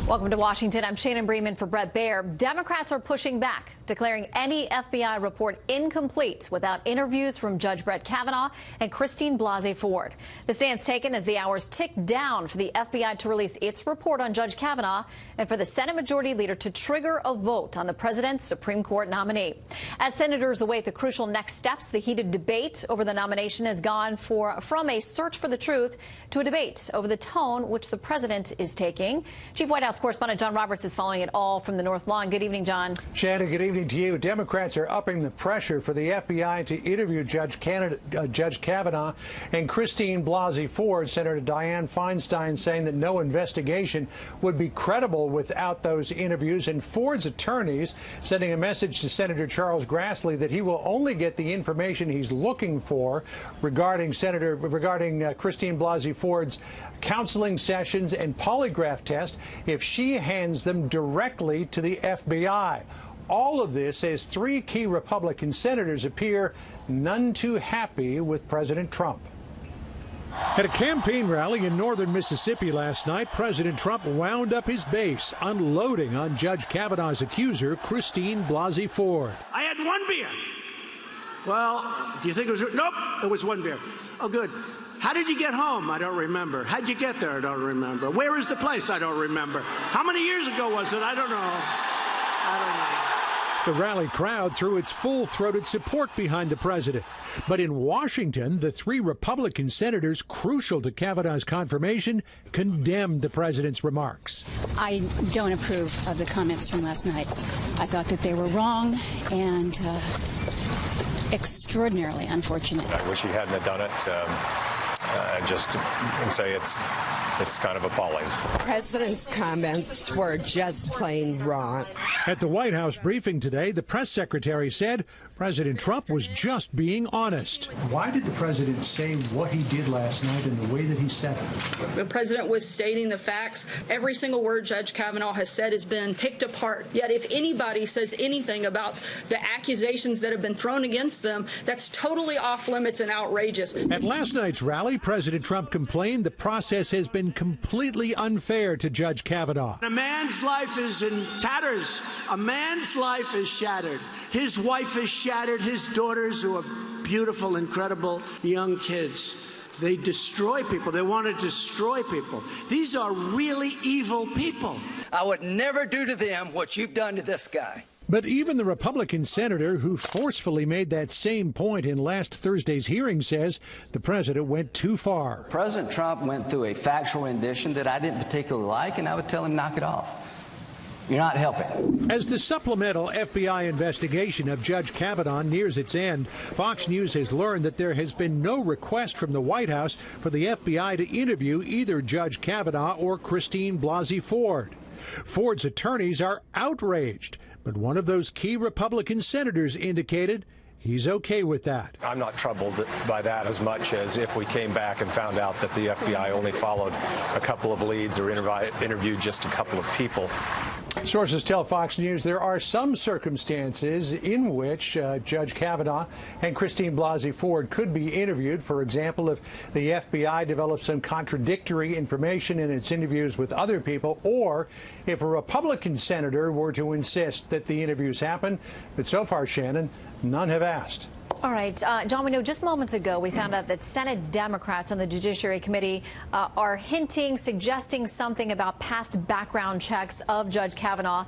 Welcome to Washington. I'm Shannon Bremen for Brett Baer. Democrats are pushing back, declaring any FBI report incomplete without interviews from Judge Brett Kavanaugh and Christine Blasey Ford. The stand's taken as the hours tick down for the FBI to release its report on Judge Kavanaugh and for the Senate Majority Leader to trigger a vote on the president's Supreme Court nominee. As senators await the crucial next steps, the heated debate over the nomination has gone from a search for the truth to a debate over the tone which the president is taking. Chief White House correspondent John Roberts is following it all from the North Lawn. Good evening, John. Shannon, good evening to you. Democrats are upping the pressure for the FBI to interview Judge Kavanaugh and Christine Blasey Ford. Senator Dianne Feinstein saying that no investigation would be credible without those interviews, and Ford's attorneys sending a message to Senator Charles Grassley that he will only get the information he's looking for regarding Christine Blasey Ford's counseling sessions and polygraph test if she hands them directly to the FBI. All of this as three key Republican senators appear none too happy with President Trump. At a campaign rally in northern Mississippi last night, President Trump wound up his base, unloading on Judge Kavanaugh's accuser, Christine Blasey Ford. I had one beer. Well, do you think it was? Nope, it was one beer. Oh, good. How did you get home? I don't remember. How'd you get there? I don't remember. Where is the place? I don't remember. How many years ago was it? I don't know. The rally crowd threw its full-throated support behind the president. But in Washington, the three Republican senators crucial to Kavanaugh's confirmation condemned the president's remarks. I don't approve of the comments from last night. I thought that they were wrong and extraordinarily unfortunate. I wish he hadn't have done it. I just can say it's kind of appalling. The president's comments were just plain wrong. At the White House briefing today, the press secretary said President Trump was just being honest. Why did the president say what he did last night in the way that he said it? The president was stating the facts. Every single word Judge Kavanaugh has said has been picked apart. Yet if anybody says anything about the accusations that have been thrown against them, that's totally off limits and outrageous. At last night's rally, President Trump complained the process has been completely unfair to Judge Kavanaugh. A man's life is in tatters. A man's life is shattered. His wife is shattered. His daughters, who are beautiful, incredible young kids, they destroy people. They want to destroy people. These are really evil people. I would never do to them what you've done to this guy. But even the Republican senator who forcefully made that same point in last Thursday's hearing says the president went too far. President Trump went through a factual rendition that I didn't particularly like, and I would tell him, knock it off. You're not helping. As the supplemental FBI investigation of Judge Kavanaugh nears its end, Fox News has learned that there has been no request from the White House for the FBI to interview either Judge Kavanaugh or Christine Blasey Ford. Ford's attorneys are outraged, but one of those key Republican senators indicated he's okay with that. I'm not troubled by that as much as if we came back and found out that the FBI only followed a couple of leads or interviewed just a couple of people. Sources tell Fox News there are some circumstances in which Judge Kavanaugh and Christine Blasey Ford could be interviewed. For example, if the FBI develops some contradictory information in its interviews with other people, or if a Republican senator were to insist that the interviews happen. But so far, Shannon, none have asked. All right, John, we know just moments ago we found out that Senate Democrats on the Judiciary Committee are suggesting something about past background checks of Judge Kavanaugh.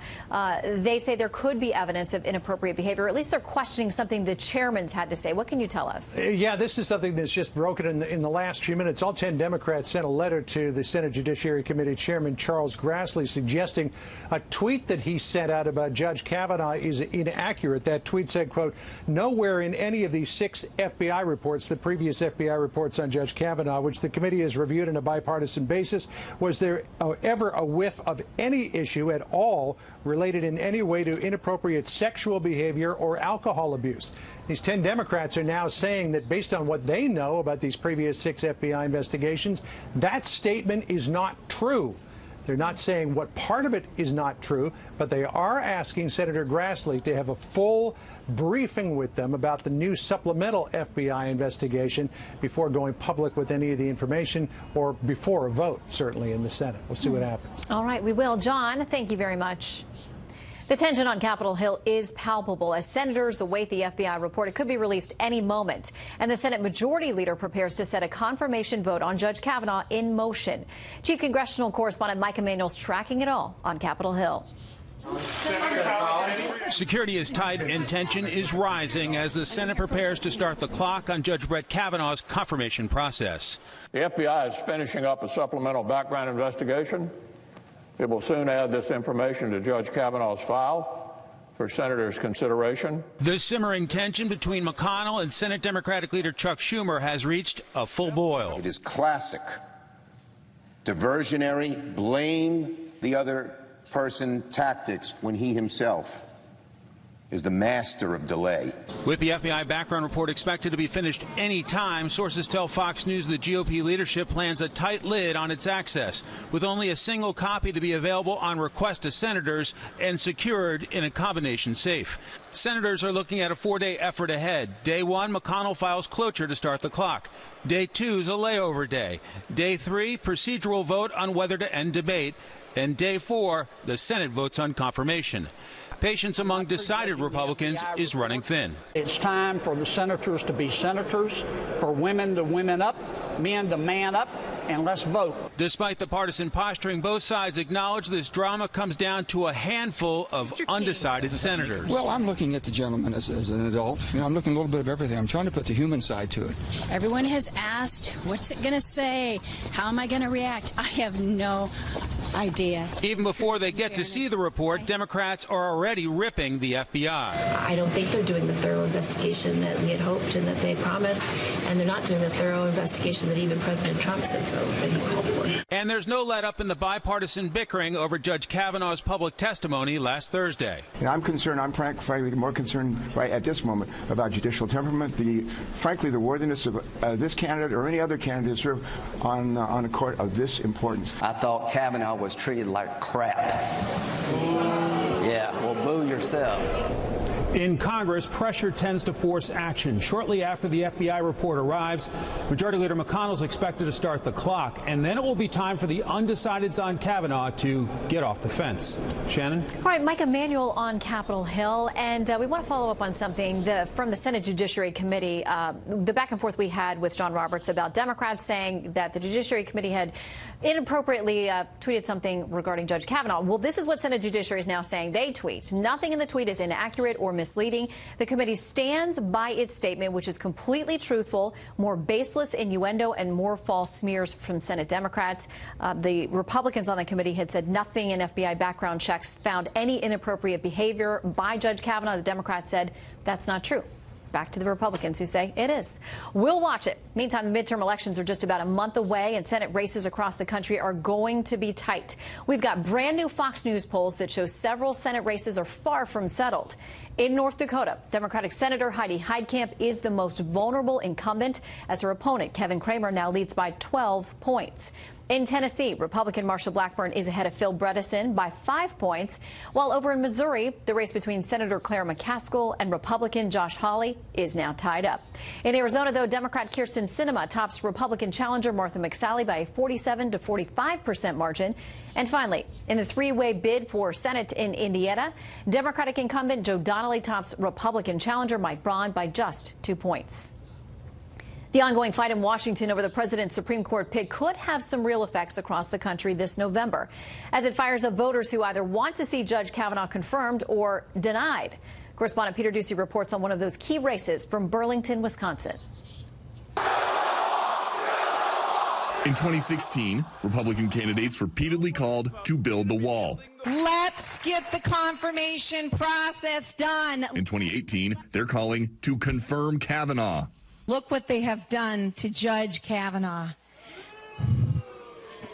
They say there could be evidence of inappropriate behavior. At least they're questioning something the chairman's had to say. What can you tell us? Yeah, this is something that's just broken in the last few minutes. All 10 Democrats sent a letter to the Senate Judiciary Committee Chairman Charles Grassley suggesting a tweet that he sent out about Judge Kavanaugh is inaccurate. That tweet said, quote, "Nowhere in any of these 6 FBI reports, the previous FBI reports on Judge Kavanaugh, which the committee has reviewed on a bipartisan basis, was there ever a whiff of any issue at all related in any way to inappropriate sexual behavior or alcohol abuse." These 10 Democrats are now saying that based on what they know about these previous 6 FBI investigations, that statement is not true. They're not saying what part of it is not true, but they are asking Senator Grassley to have a full briefing with them about the new supplemental FBI investigation before going public with any of the information, or before a vote, certainly, in the Senate. We'll see what happens. All right, we will. John, thank you very much. The tension on Capitol Hill is palpable as senators await the FBI report. It could be released any moment. And the Senate Majority Leader prepares to set a confirmation vote on Judge Kavanaugh in motion. Chief Congressional Correspondent Mike Emanuel's tracking it all on Capitol Hill. Security is tight and tension is rising as the Senate prepares to start the clock on Judge Brett Kavanaugh's confirmation process. The FBI is finishing up a supplemental background investigation. It will soon add this information to Judge Kavanaugh's file for senators' consideration. The simmering tension between McConnell and Senate Democratic leader Chuck Schumer has reached a full boil. It is classic diversionary, blame the other person tactics when he himself is the master of delay. With the FBI background report expected to be finished any time, sources tell Fox News the GOP leadership plans a tight lid on its access, with only a single copy to be available on request to senators and secured in a combination safe. Senators are looking at a 4-day effort ahead. Day 1, McConnell files cloture to start the clock. Day 2 is a layover day. Day 3, procedural vote on whether to end debate. And Day 4, the Senate votes on confirmation. Patience among decided Republicans is running thin. It's time for the senators to be senators, for women to women up, men to man up, and let's vote. Despite the partisan posturing, both sides acknowledge this drama comes down to a handful of undecided senators. Well, I'm looking at the gentleman as an adult. You know, I'm looking a little bit of everything. I'm trying to put the human side to it. Everyone has asked, what's it going to say? How am I going to react? I have no idea. Even before they get to see the report, Democrats are already ripping the FBI. I don't think they're doing the thorough investigation that we had hoped and that they promised, and they're not doing the thorough investigation that even President Trump said so, that he called for. And there's no let up in the bipartisan bickering over Judge Kavanaugh's public testimony last Thursday. And I'm concerned, I'm frankly more concerned right at this moment about judicial temperament, frankly, the worthiness of this candidate or any other candidate to serve on a court of this importance. I thought Kavanaugh was treated like crap. Yeah, well, boo yourself. In Congress, pressure tends to force action. Shortly after the FBI report arrives, Majority Leader McConnell is expected to start the clock, and then it will be time for the undecideds on Kavanaugh to get off the fence. Shannon? All right, Mike Emanuel on Capitol Hill, and we want to follow up on something from the Senate Judiciary Committee, the back and forth we had with John Roberts about Democrats saying that the Judiciary Committee had inappropriately tweeted something regarding Judge Kavanaugh. Well, this is what Senate Judiciary is now saying. They tweet. Nothing in the tweet is inaccurate or misleading. The committee stands by its statement, which is completely truthful, more baseless innuendo and more false smears from Senate Democrats. The Republicans on the committee had said nothing in FBI background checks found any inappropriate behavior by Judge Kavanaugh. The Democrats said that's not true. Back to the Republicans who say it is. We'll watch it. Meantime, the midterm elections are just about a month away, and Senate races across the country are going to be tight. We've got brand new Fox News polls that show several Senate races are far from settled. In North Dakota, Democratic Senator Heidi Heitkamp is the most vulnerable incumbent, as her opponent, Kevin Cramer, now leads by 12 points. In Tennessee, Republican Marsha Blackburn is ahead of Phil Bredesen by 5 points, while over in Missouri, the race between Senator Claire McCaskill and Republican Josh Hawley is now tied up. In Arizona, though, Democrat Kyrsten Sinema tops Republican challenger Martha McSally by a 47 to 45% margin. And finally, in the three-way bid for Senate in Indiana, Democratic incumbent Joe Donnelly tops Republican challenger Mike Braun by just 2 points. The ongoing fight in Washington over the president's Supreme Court pick could have some real effects across the country this November, as it fires up voters who either want to see Judge Kavanaugh confirmed or denied. Correspondent Peter Ducey reports on one of those key races from Burlington, Wisconsin. In 2016, Republican candidates repeatedly called to build the wall. Let's get the confirmation process done. In 2018, they're calling to confirm Kavanaugh. Look what they have done to Judge Kavanaugh.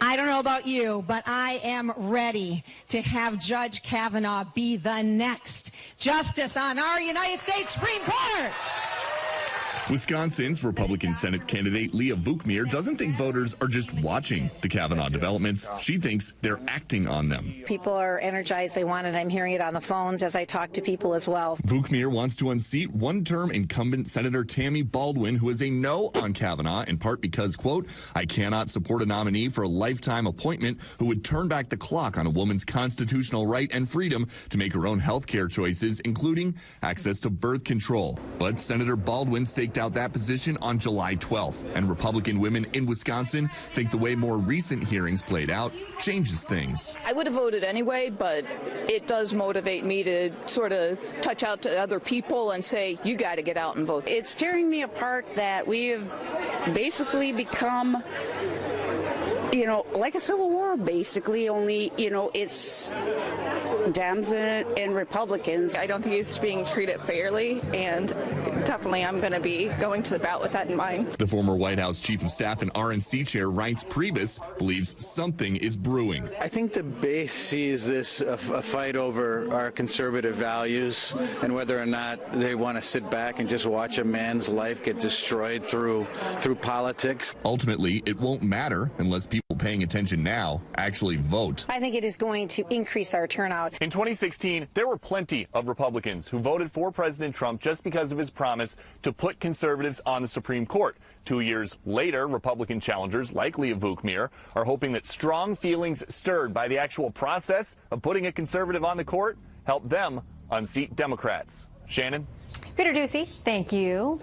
I don't know about you, but I am ready to have Judge Kavanaugh be the next justice on our United States Supreme Court. Wisconsin's Republican Senate candidate Leah Vukmir doesn't think voters are just watching the Kavanaugh developments. She thinks they're acting on them. People are energized. They want it. I'm hearing it on the phones as I talk to people as well. Vukmir wants to unseat one-term incumbent Senator Tammy Baldwin, who is a no on Kavanaugh, in part because, quote, I cannot support a nominee for a lifetime appointment who would turn back the clock on a woman's constitutional right and freedom to make her own health care choices, including access to birth control. But Senator Baldwin staked out that position on July 12th, and Republican women in Wisconsin think the way more recent hearings played out changes things. I would have voted anyway, but it does motivate me to sort of touch out to other people and say, you got to get out and vote. It's tearing me apart that we have basically become, like a civil war, basically, only, it's Dems and Republicans. I don't think he's being treated fairly, and definitely I'm going to be going to the ballot with that in mind. The former White House Chief of Staff and RNC Chair Reince Priebus believes something is brewing. I think the base sees this a fight over our conservative values and whether or not they want to sit back and just watch a man's life get destroyed through politics. Ultimately, it won't matter unless people paying attention now actually vote. I think it is going to increase our turnout. In 2016, there were plenty of Republicans who voted for President Trump just because of his promise to put conservatives on the Supreme Court. 2 years later, Republican challengers like Leah Vukmir are hoping that strong feelings stirred by the actual process of putting a conservative on the court help them unseat Democrats. Shannon? Peter Ducey, thank you.